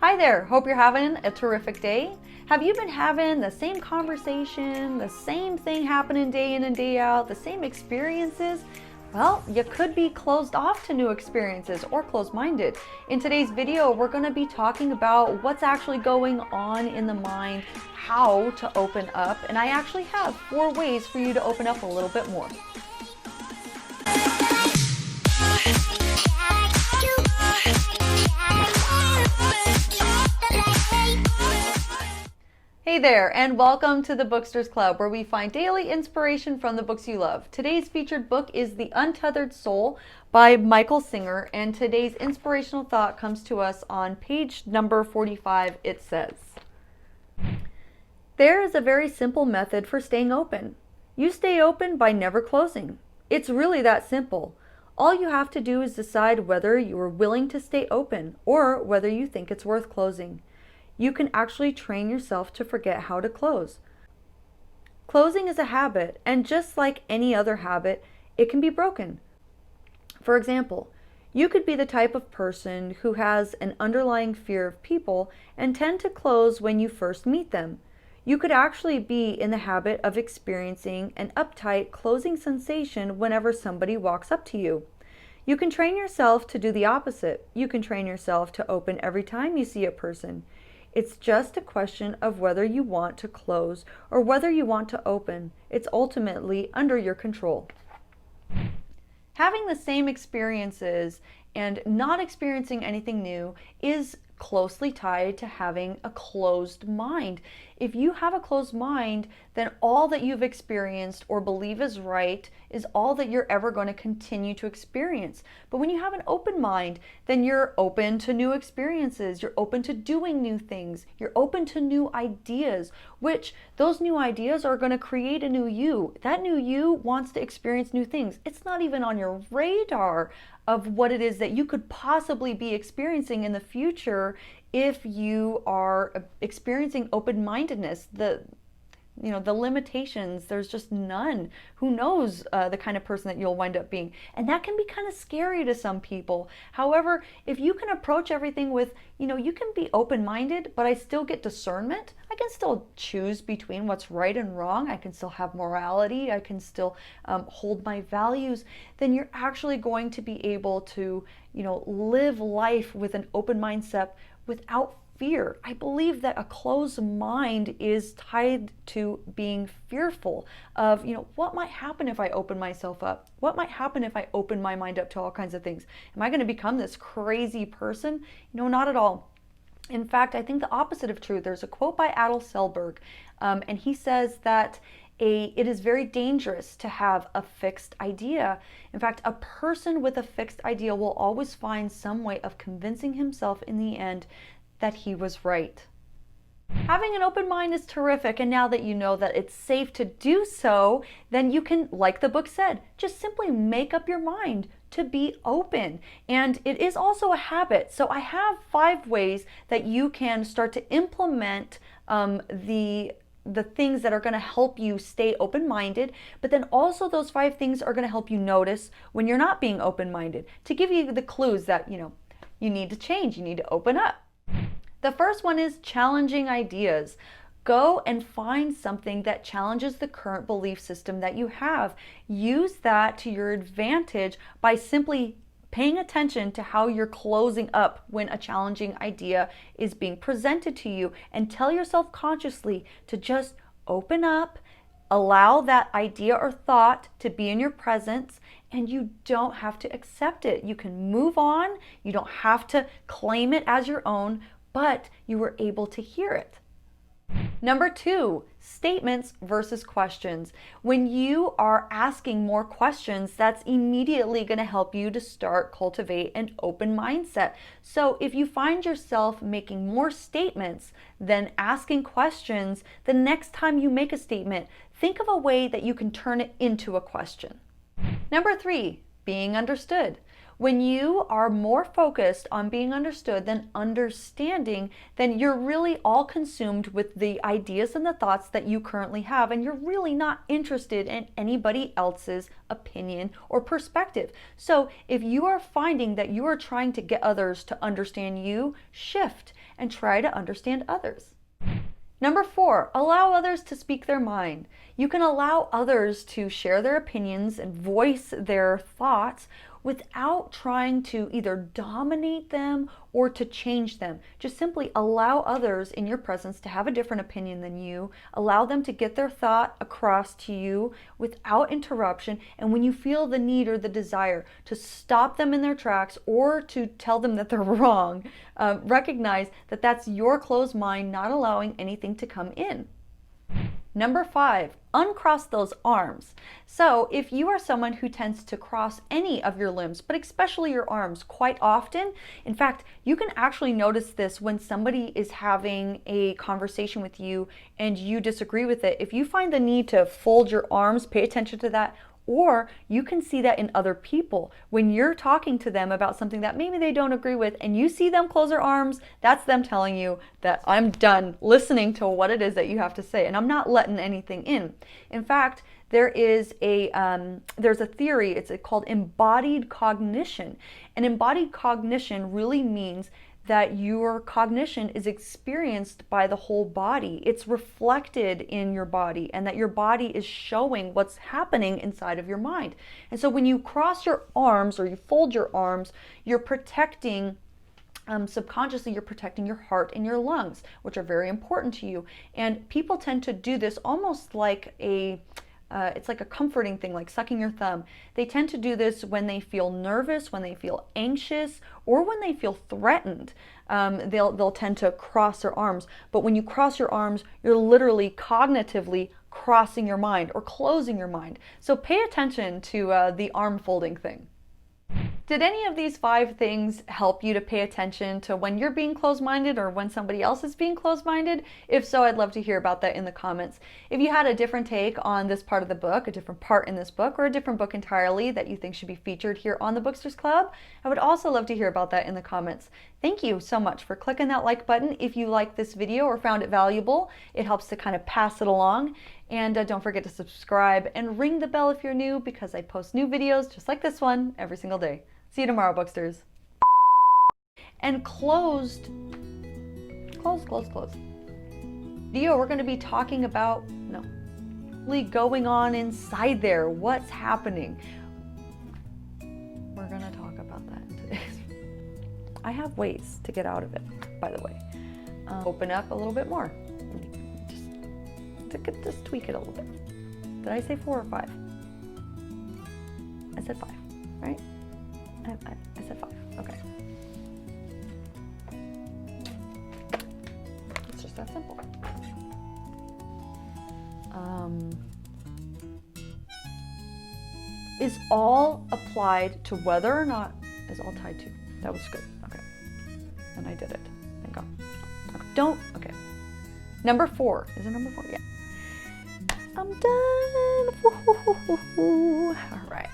Hi there, hope you're having a terrific day. Have you been having the same conversation, the same thing happening day in and day out, the same experiences? Well, you could be closed off to new experiences or closed-minded. In today's video, we're going to be talking about what's actually going on in the mind, how to open up, and I actually have 4 ways for you to open up a little bit more. Hey there, and welcome to the Booksters Club, where we find daily inspiration from the books you love. Today's featured book is The Untethered Soul by Micheal Singer, and today's inspirational thought comes to us on page number 45. It says, "There is a very simple method for staying open. You stay open by never closing. It's really that simple. All you have to do is decide whether you are willing to stay open or whether you think it's worth closing. You can actually train yourself to forget how to close. Closing is a habit, and just like any other habit, it can be broken. For example, you could be the type of person who has an underlying fear of people and tend to close when you first meet them. You could actually be in the habit of experiencing an uptight closing sensation whenever somebody walks up to you. You can train yourself to do the opposite. You can train yourself to open every time you see a person. It's just a question of whether you want to close or whether you want to open. It's ultimately under your control." Having the same experiences and not experiencing anything new is closely tied to having a closed mind. If you have a closed mind, then all that you've experienced or believe is right is all that you're ever going to continue to experience. But when you have an open mind, then you're open to new experiences, you're open to doing new things, you're open to new ideas, which those new ideas are going to create a new you. That new you wants to experience new things. It's not even on your radar of what it is that you could possibly be experiencing in the future if you are experiencing open-mindedness. The limitations, there's just none. Who knows the kind of person that you'll wind up being. And that can be kind of scary to some people. However, if you can approach everything with, you can be open-minded, but I still get discernment. I can still choose between what's right and wrong. I can still have morality. I can still hold my values. Then you're actually going to be able to, live life with an open mindset without fear. I believe that a closed mind is tied to being fearful of, what might happen if I open myself up? What might happen if I open my mind up to all kinds of things? Am I going to become this crazy person? Not at all. In fact, I think the opposite of true. There's a quote by Adel Selberg, and he says that it is very dangerous to have a fixed idea. In fact, a person with a fixed idea will always find some way of convincing himself in the end that he was right. Having an open mind is terrific, and now that you know that it's safe to do so, then you can, like the book said, just simply make up your mind to be open. And it is also a habit. So I have 5 ways that you can start to implement the things that are going to help you stay open-minded, but then also those 5 things are going to help you notice when you're not being open-minded, to give you the clues that, you need to change, you need to open up. The first one is challenging ideas. Go and find something that challenges the current belief system that you have. Use that to your advantage by simply paying attention to how you're closing up when a challenging idea is being presented to you, and tell yourself consciously to just open up, allow that idea or thought to be in your presence, and you don't have to accept it. You can move on. You don't have to claim it as your own, but you were able to hear it. Number 2, statements versus questions. When you are asking more questions, that's immediately going to help you to start cultivate an open mindset. So if you find yourself making more statements than asking questions, the next time you make a statement, think of a way that you can turn it into a question. Number 3, being understood. When you are more focused on being understood than understanding, then you're really all consumed with the ideas and the thoughts that you currently have, and you're really not interested in anybody else's opinion or perspective. So if you are finding that you are trying to get others to understand you, shift and try to understand others. Number 4, allow others to speak their mind. You can allow others to share their opinions and voice their thoughts without trying to either dominate them or to change them. Just simply allow others in your presence to have a different opinion than you. Allow them to get their thought across to you without interruption. And when you feel the need or the desire to stop them in their tracks or to tell them that they're wrong, recognize that that's your closed mind not allowing anything to come in. Number 5, uncross those arms. So if you are someone who tends to cross any of your limbs, but especially your arms quite often, in fact, you can actually notice this when somebody is having a conversation with you and you disagree with it. If you find the need to fold your arms, pay attention to that. Or you can see that in other people. When you're talking to them about something that maybe they don't agree with and you see them close their arms, that's them telling you that I'm done listening to what it is that you have to say and I'm not letting anything in. In fact, there's a theory, it's called embodied cognition. And embodied cognition really means that your cognition is experienced by the whole body. It's reflected in your body, and that your body is showing what's happening inside of your mind. And so when you cross your arms or you fold your arms, you're protecting subconsciously, you're protecting your heart and your lungs, which are very important to you. And people tend to do this almost like it's like a comforting thing, like sucking your thumb. They tend to do this when they feel nervous, when they feel anxious, or when they feel threatened. They'll tend to cross their arms. But when you cross your arms, you're literally cognitively crossing your mind or closing your mind. So pay attention to the arm folding thing. Did any of these 5 things help you to pay attention to when you're being closed-minded or when somebody else is being closed-minded? If so, I'd love to hear about that in the comments. If you had a different take on this part of the book, a different part in this book, or a different book entirely that you think should be featured here on the Booksters Club, I would also love to hear about that in the comments. Thank you so much for clicking that like button if you liked this video or found it valuable. It helps to kind of pass it along. And don't forget to subscribe and ring the bell if you're new, because I post new videos just like this one every single day. See you tomorrow, Booksters. And close. Video, we're going to be talking about, going on inside there. What's happening? We're going to talk about that in today's. I have ways to get out of it, by the way. Open up a little bit more. Just tweak it a little bit. Did I say 4 or 5? I said 5, right? I said 5. Okay. It's just that simple. Is all applied to whether or not is all tied to? That was good. Okay. And I did it. Thank God. Okay. Okay. Number 4. Is it number 4? Yeah. I'm done. All right.